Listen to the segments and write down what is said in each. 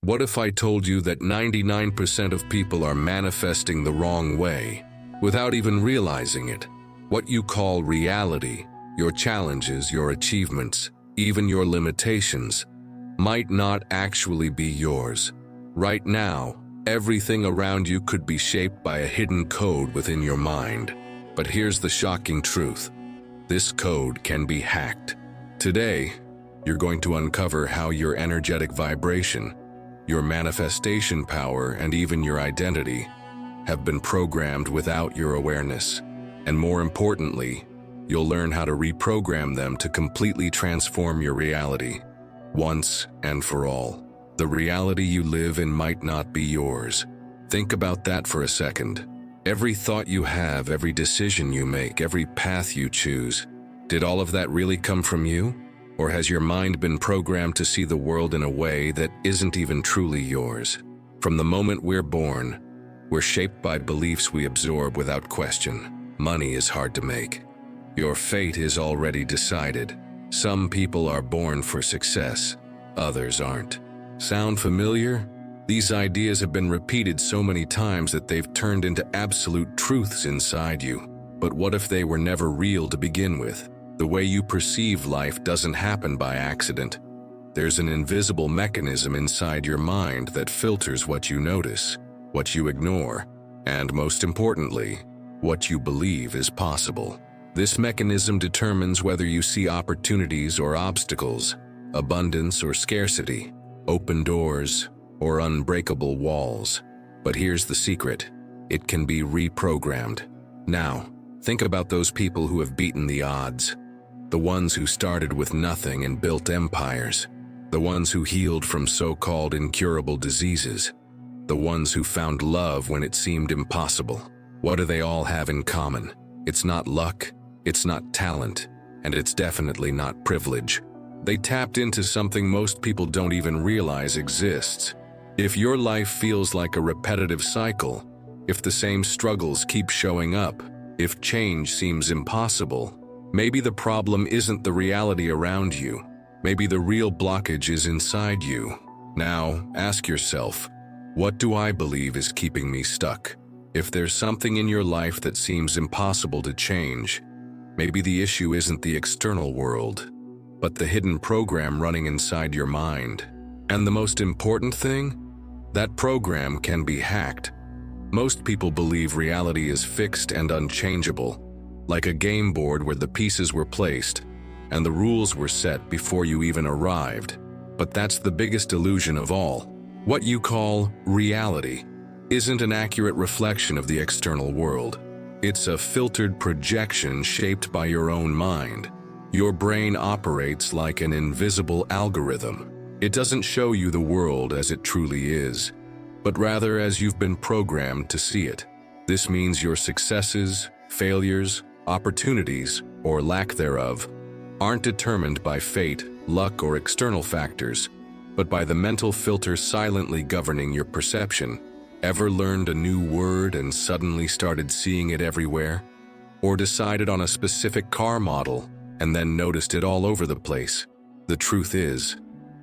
What if I told you that 99% of people are manifesting the wrong way, without even realizing it? What you call reality, your challenges, your achievements, even your limitations, might not actually be yours. Right now, everything around you could be shaped by a hidden code within your mind. But here's the shocking truth. This code can be hacked. Today, you're going to uncover how your energetic vibration, your manifestation power, and even your identity have been programmed without your awareness. And more importantly, you'll learn how to reprogram them to completely transform your reality, once and for all. The reality you live in might not be yours. Think about that for a second. Every thought you have, every decision you make, every path you choose, did all of that really come from you? Or has your mind been programmed to see the world in a way that isn't even truly yours? From the moment we're born, we're shaped by beliefs we absorb without question. Money is hard to make. Your fate is already decided. Some people are born for success, others aren't. Sound familiar? These ideas have been repeated so many times that they've turned into absolute truths inside you. But what if they were never real to begin with? The way you perceive life doesn't happen by accident. There's an invisible mechanism inside your mind that filters what you notice, what you ignore, and most importantly, what you believe is possible. This mechanism determines whether you see opportunities or obstacles, abundance or scarcity, open doors or unbreakable walls. But here's the secret. It can be reprogrammed. Now, think about those people who have beaten the odds. The ones who started with nothing and built empires. The ones who healed from so-called incurable diseases. The ones who found love when it seemed impossible. What do they all have in common? It's not luck, it's not talent, and it's definitely not privilege. They tapped into something most people don't even realize exists. If your life feels like a repetitive cycle, if the same struggles keep showing up, if change seems impossible, maybe the problem isn't the reality around you. Maybe the real blockage is inside you. Now, ask yourself, what do I believe is keeping me stuck? If there's something in your life that seems impossible to change, maybe the issue isn't the external world, but the hidden program running inside your mind. And the most important thing? That program can be hacked. Most people believe reality is fixed and unchangeable, like a game board where the pieces were placed and the rules were set before you even arrived. But that's the biggest illusion of all. What you call reality isn't an accurate reflection of the external world. It's a filtered projection shaped by your own mind. Your brain operates like an invisible algorithm. It doesn't show you the world as it truly is, but rather as you've been programmed to see it. This means your successes, failures, opportunities, or lack thereof, aren't determined by fate, luck, or external factors, but by the mental filter silently governing your perception. Ever learned a new word and suddenly started seeing it everywhere? Or decided on a specific car model and then noticed it all over the place? The truth is,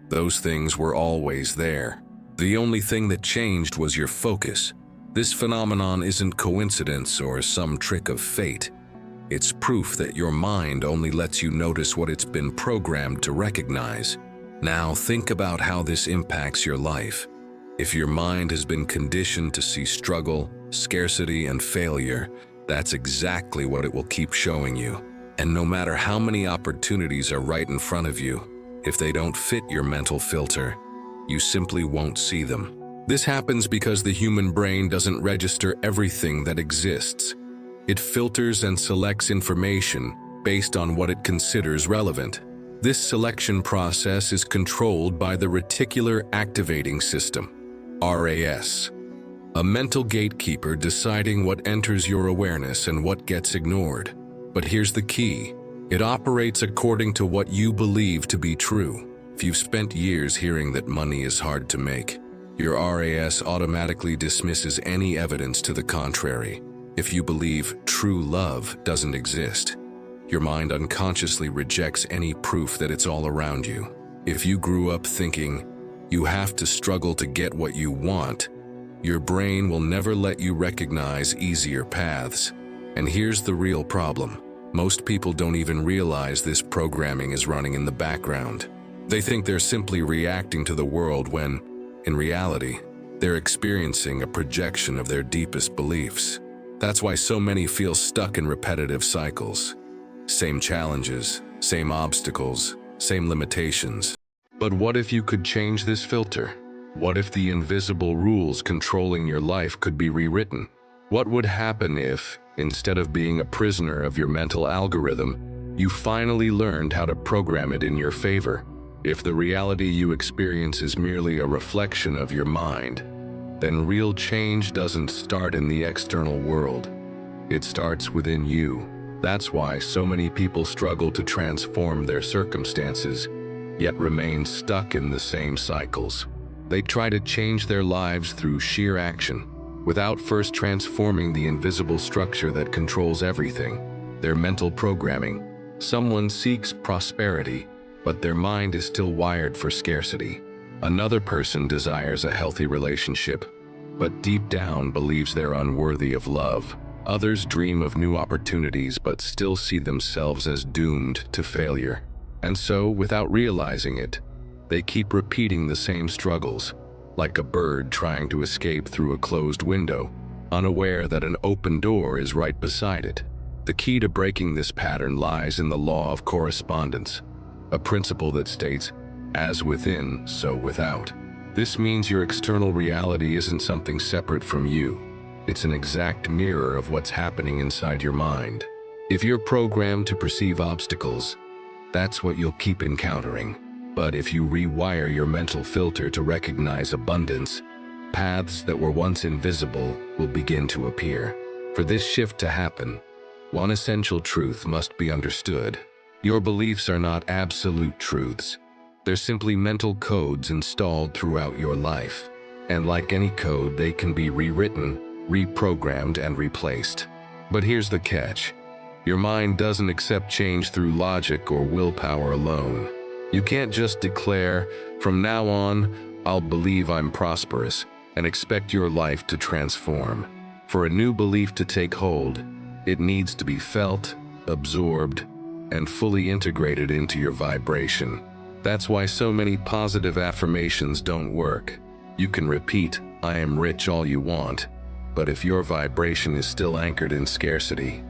those things were always there. The only thing that changed was your focus. This phenomenon isn't coincidence or some trick of fate. It's proof that your mind only lets you notice what it's been programmed to recognize. Now think about how this impacts your life. If your mind has been conditioned to see struggle, scarcity, and failure, that's exactly what it will keep showing you. And no matter how many opportunities are right in front of you, if they don't fit your mental filter, you simply won't see them. This happens because the human brain doesn't register everything that exists. It filters and selects information based on what it considers relevant. This selection process is controlled by the reticular activating system, RAS, a mental gatekeeper deciding what enters your awareness and what gets ignored. But here's the key. It operates according to what you believe to be true. If you've spent years hearing that money is hard to make, your RAS automatically dismisses any evidence to the contrary. If you believe true love doesn't exist, your mind unconsciously rejects any proof that it's all around you. If you grew up thinking, You have to struggle to get what you want. Your brain will never let you recognize easier paths. And here's the real problem. Most people don't even realize this programming is running in the background. They think they're simply reacting to the world when, in reality, they're experiencing a projection of their deepest beliefs. That's why so many feel stuck in repetitive cycles. Same challenges, same obstacles, same limitations. But what if you could change this filter? What if the invisible rules controlling your life could be rewritten? What would happen if, instead of being a prisoner of your mental algorithm, you finally learned how to program it in your favor? If the reality you experience is merely a reflection of your mind, then real change doesn't start in the external world. It starts within you. That's why so many people struggle to transform their circumstances, yet remain stuck in the same cycles. They try to change their lives through sheer action, without first transforming the invisible structure that controls everything, their mental programming. Someone seeks prosperity, but their mind is still wired for scarcity. Another person desires a healthy relationship, but deep down believes they're unworthy of love. Others dream of new opportunities, but still see themselves as doomed to failure. And so, without realizing it, they keep repeating the same struggles, like a bird trying to escape through a closed window, unaware that an open door is right beside it. The key to breaking this pattern lies in the law of correspondence, a principle that states, "As within, so without." This means your external reality isn't something separate from you. It's an exact mirror of what's happening inside your mind. If you're programmed to perceive obstacles, that's what you'll keep encountering. But if you rewire your mental filter to recognize abundance, paths that were once invisible will begin to appear. For this shift to happen, one essential truth must be understood. Your beliefs are not absolute truths. They're simply mental codes installed throughout your life. And like any code, they can be rewritten, reprogrammed, and replaced. But here's the catch. Your mind doesn't accept change through logic or willpower alone. You can't just declare, "From now on, I'll believe I'm prosperous," and expect your life to transform. For a new belief to take hold, it needs to be felt, absorbed, and fully integrated into your vibration. That's why so many positive affirmations don't work. You can repeat, "I am rich," all you want, but if your vibration is still anchored in scarcity,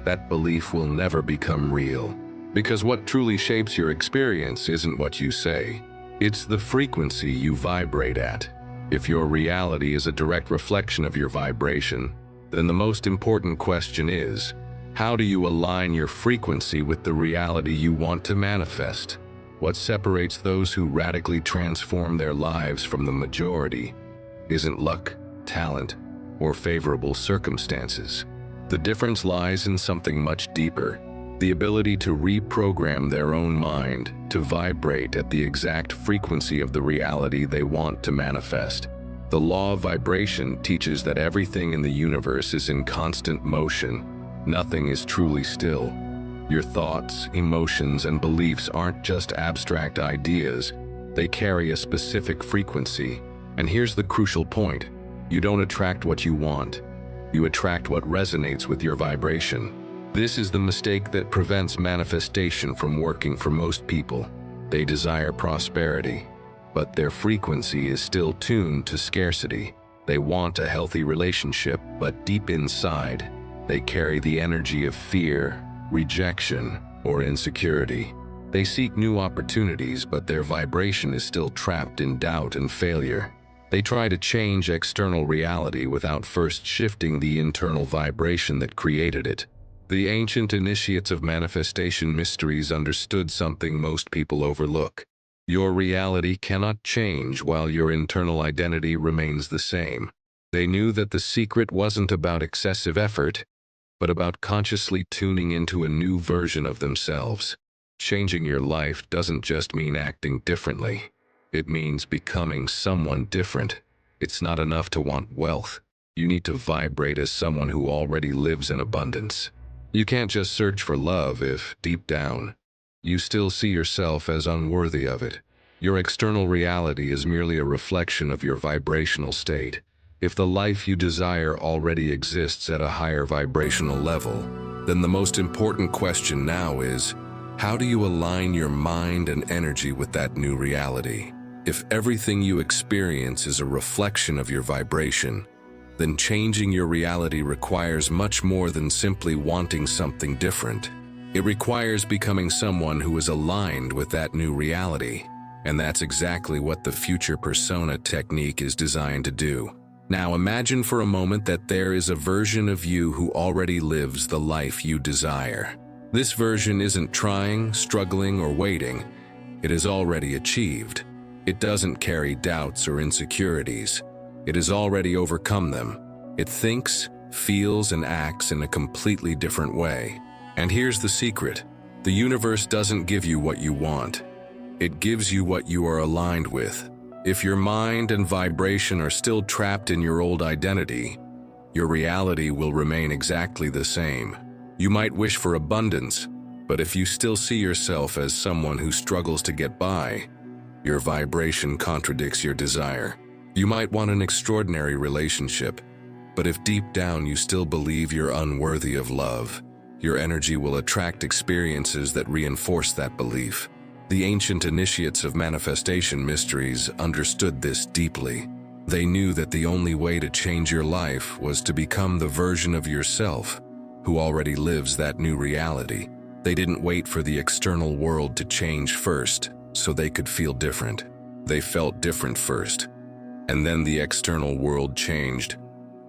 that belief will never become real. Because what truly shapes your experience isn't what you say, it's the frequency you vibrate at. If your reality is a direct reflection of your vibration, then the most important question is, how do you align your frequency with the reality you want to manifest? What separates those who radically transform their lives from the majority isn't luck, talent, or favorable circumstances. The difference lies in something much deeper: the ability to reprogram their own mind to vibrate at the exact frequency of the reality they want to manifest. The law of vibration teaches that everything in the universe is in constant motion. Nothing is truly still. Your thoughts, emotions, and beliefs aren't just abstract ideas. They carry a specific frequency. And here's the crucial point. You don't attract what you want. You attract what resonates with your vibration. This is the mistake that prevents manifestation from working for most people. They desire prosperity, but their frequency is still tuned to scarcity. They want a healthy relationship, but deep inside, they carry the energy of fear, rejection, or insecurity. They seek new opportunities, but their vibration is still trapped in doubt and failure. They try to change external reality without first shifting the internal vibration that created it. The ancient initiates of manifestation mysteries understood something most people overlook. Your reality cannot change while your internal identity remains the same. They knew that the secret wasn't about excessive effort, but about consciously tuning into a new version of themselves. Changing your life doesn't just mean acting differently. It means becoming someone different. It's not enough to want wealth. You need to vibrate as someone who already lives in abundance. You can't just search for love if, deep down, you still see yourself as unworthy of it. Your external reality is merely a reflection of your vibrational state. If the life you desire already exists at a higher vibrational level, then the most important question now is, how do you align your mind and energy with that new reality? If everything you experience is a reflection of your vibration, then changing your reality requires much more than simply wanting something different. It requires becoming someone who is aligned with that new reality. And that's exactly what the future persona technique is designed to do. Now imagine for a moment that there is a version of you who already lives the life you desire. This version isn't trying, struggling, or waiting. It is already achieved. It doesn't carry doubts or insecurities. It has already overcome them. It thinks, feels, and acts in a completely different way. And here's the secret. The universe doesn't give you what you want. It gives you what you are aligned with. If your mind and vibration are still trapped in your old identity, your reality will remain exactly the same. You might wish for abundance, but if you still see yourself as someone who struggles to get by, your vibration contradicts your desire. You might want an extraordinary relationship, but if deep down you still believe you're unworthy of love, your energy will attract experiences that reinforce that belief. The ancient initiates of manifestation mysteries understood this deeply. They knew that the only way to change your life was to become the version of yourself who already lives that new reality. They didn't wait for the external world to change first so they could feel different. They felt different first, and then the external world changed.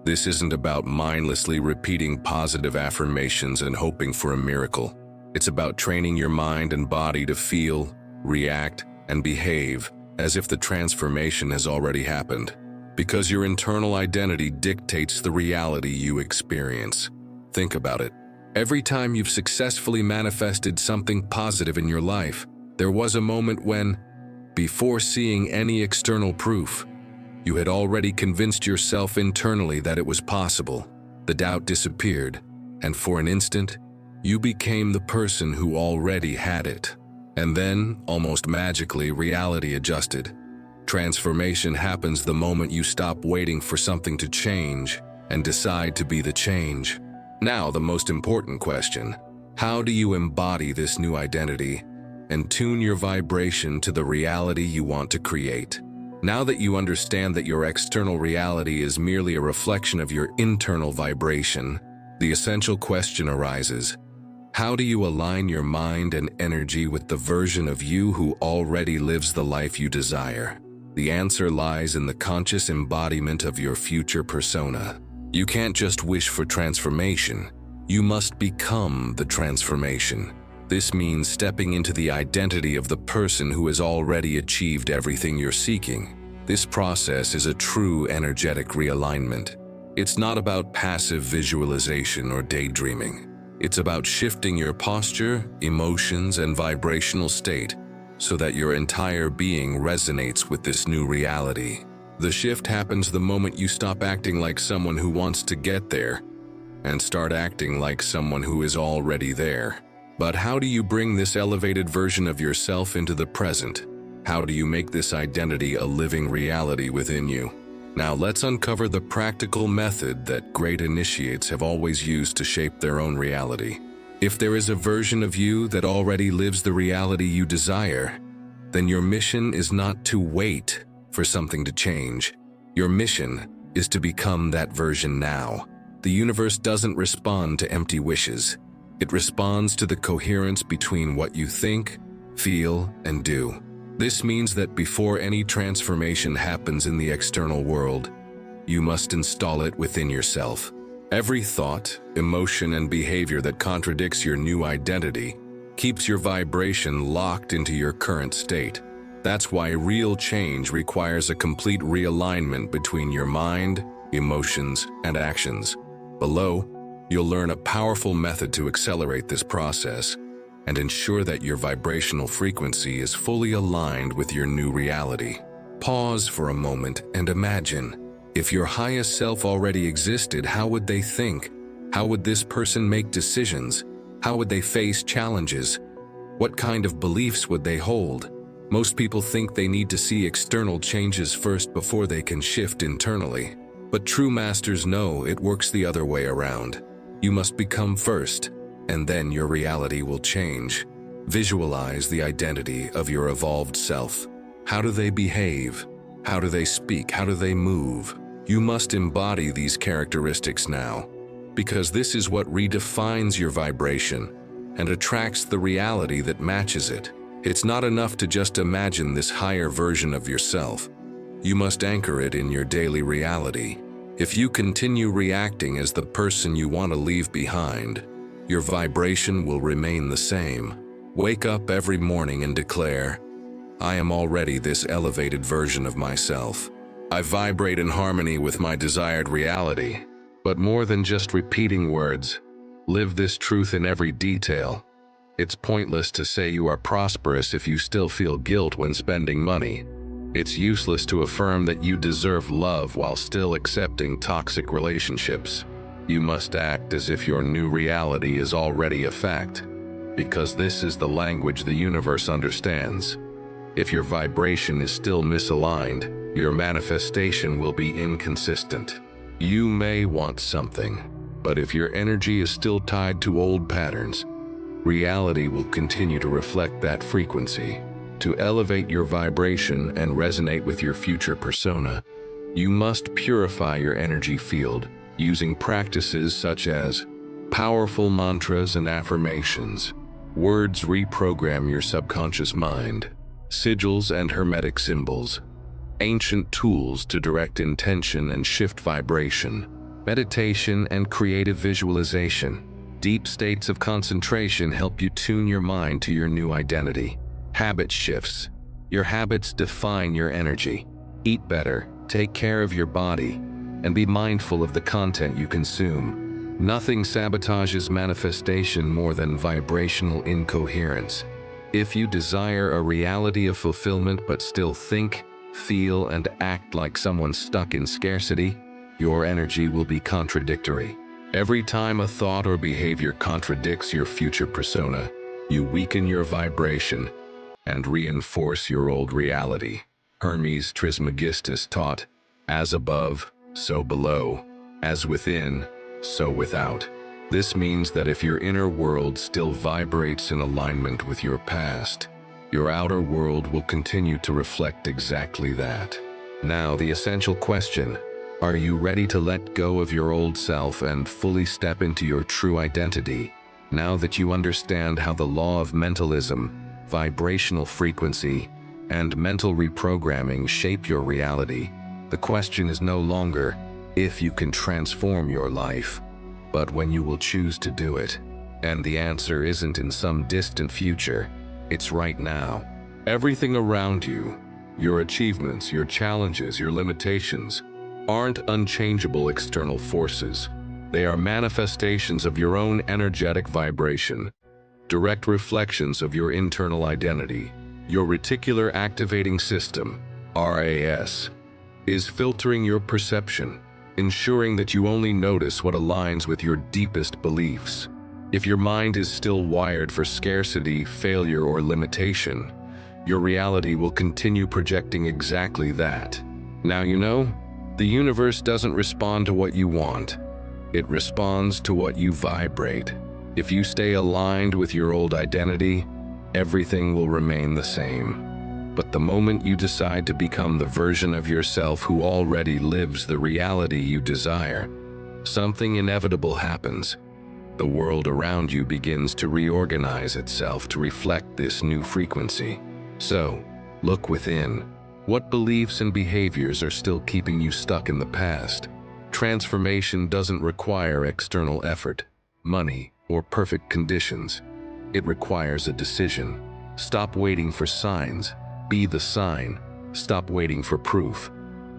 This isn't about mindlessly repeating positive affirmations and hoping for a miracle. It's about training your mind and body to feel, react, and behave as if the transformation has already happened. Because your internal identity dictates the reality you experience. Think about it. Every time you've successfully manifested something positive in your life, there was a moment when, before seeing any external proof, you had already convinced yourself internally that it was possible. The doubt disappeared, and for an instant, you became the person who already had it. And then, almost magically, reality adjusted. Transformation happens the moment you stop waiting for something to change and decide to be the change. Now, the most important question: how do you embody this new identity and tune your vibration to the reality you want to create? Now that you understand that your external reality is merely a reflection of your internal vibration, the essential question arises: how do you align your mind and energy with the version of you who already lives the life you desire? The answer lies in the conscious embodiment of your future persona. You can't just wish for transformation. You must become the transformation. This means stepping into the identity of the person who has already achieved everything you're seeking. This process is a true energetic realignment. It's not about passive visualization or daydreaming. It's about shifting your posture, emotions, and vibrational state so that your entire being resonates with this new reality. The shift happens the moment you stop acting like someone who wants to get there and start acting like someone who is already there. But how do you bring this elevated version of yourself into the present? How do you make this identity a living reality within you? Now let's uncover the practical method that great initiates have always used to shape their own reality. If there is a version of you that already lives the reality you desire, then your mission is not to wait for something to change. Your mission is to become that version now. The universe doesn't respond to empty wishes. It responds to the coherence between what you think, feel, and do. This means that before any transformation happens in the external world, you must install it within yourself. Every thought, emotion, and behavior that contradicts your new identity keeps your vibration locked into your current state. That's why real change requires a complete realignment between your mind, emotions, and actions. Below, you'll learn a powerful method to accelerate this process and ensure that your vibrational frequency is fully aligned with your new reality. Pause for a moment and imagine, if your highest self already existed, how would they think? How would this person make decisions? How would they face challenges? What kind of beliefs would they hold? Most people think they need to see external changes first before they can shift internally. But true masters know it works the other way around. You must become first, and then your reality will change. Visualize the identity of your evolved self. How do they behave? How do they speak? How do they move? You must embody these characteristics now, because this is what redefines your vibration and attracts the reality that matches it. It's not enough to just imagine this higher version of yourself. You must anchor it in your daily reality. If you continue reacting as the person you want to leave behind, your vibration will remain the same. Wake up every morning and declare, I am already this elevated version of myself. I vibrate in harmony with my desired reality. But more than just repeating words, live this truth in every detail. It's pointless to say you are prosperous if you still feel guilt when spending money. It's useless to affirm that you deserve love while still accepting toxic relationships. You must act as if your new reality is already a fact, because this is the language the universe understands. If your vibration is still misaligned, your manifestation will be inconsistent. You may want something, but if your energy is still tied to old patterns, reality will continue to reflect that frequency. To elevate your vibration and resonate with your future persona, you must purify your energy field using practices such as powerful mantras and affirmations. Words reprogram your subconscious mind. Sigils and hermetic symbols. Ancient tools to direct intention and shift vibration. Meditation and creative visualization. Deep states of concentration help you tune your mind to your new identity. Habit shifts. Your habits define your energy. Eat better, take care of your body, and be mindful of the content you consume. Nothing sabotages manifestation more than vibrational incoherence. If you desire a reality of fulfillment but still think, feel, and act like someone stuck in scarcity, your energy will be contradictory. Every time a thought or behavior contradicts your future persona, you weaken your vibration and reinforce your old reality. Hermes Trismegistus taught, as above, so below, as within, so without. This means that if your inner world still vibrates in alignment with your past, your outer world will continue to reflect exactly that. Now, the essential question: are you ready to let go of your old self and fully step into your true identity? Now that you understand how the law of mentalism, vibrational frequency, and mental reprogramming shape your reality, the question is no longer if you can transform your life, but when you will choose to do it. And the answer isn't in some distant future, it's right now. Everything around you, your achievements, your challenges, your limitations, aren't unchangeable external forces. They are manifestations of your own energetic vibration, direct reflections of your internal identity. Your reticular activating system, RAS, is filtering your perception, ensuring that you only notice what aligns with your deepest beliefs. If your mind is still wired for scarcity, failure, or limitation, your reality will continue projecting exactly that. Now you know, the universe doesn't respond to what you want. It responds to what you vibrate. If you stay aligned with your old identity, everything will remain the same. But the moment you decide to become the version of yourself who already lives the reality you desire, something inevitable happens. The world around you begins to reorganize itself to reflect this new frequency. So, look within. What beliefs and behaviors are still keeping you stuck in the past? Transformation doesn't require external effort, money, or perfect conditions. It requires a decision. Stop waiting for signs. Be the sign. Stop waiting for proof.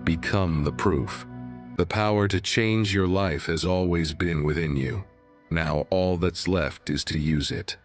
Become the proof. The power to change your life has always been within you. Now all that's left is to use it.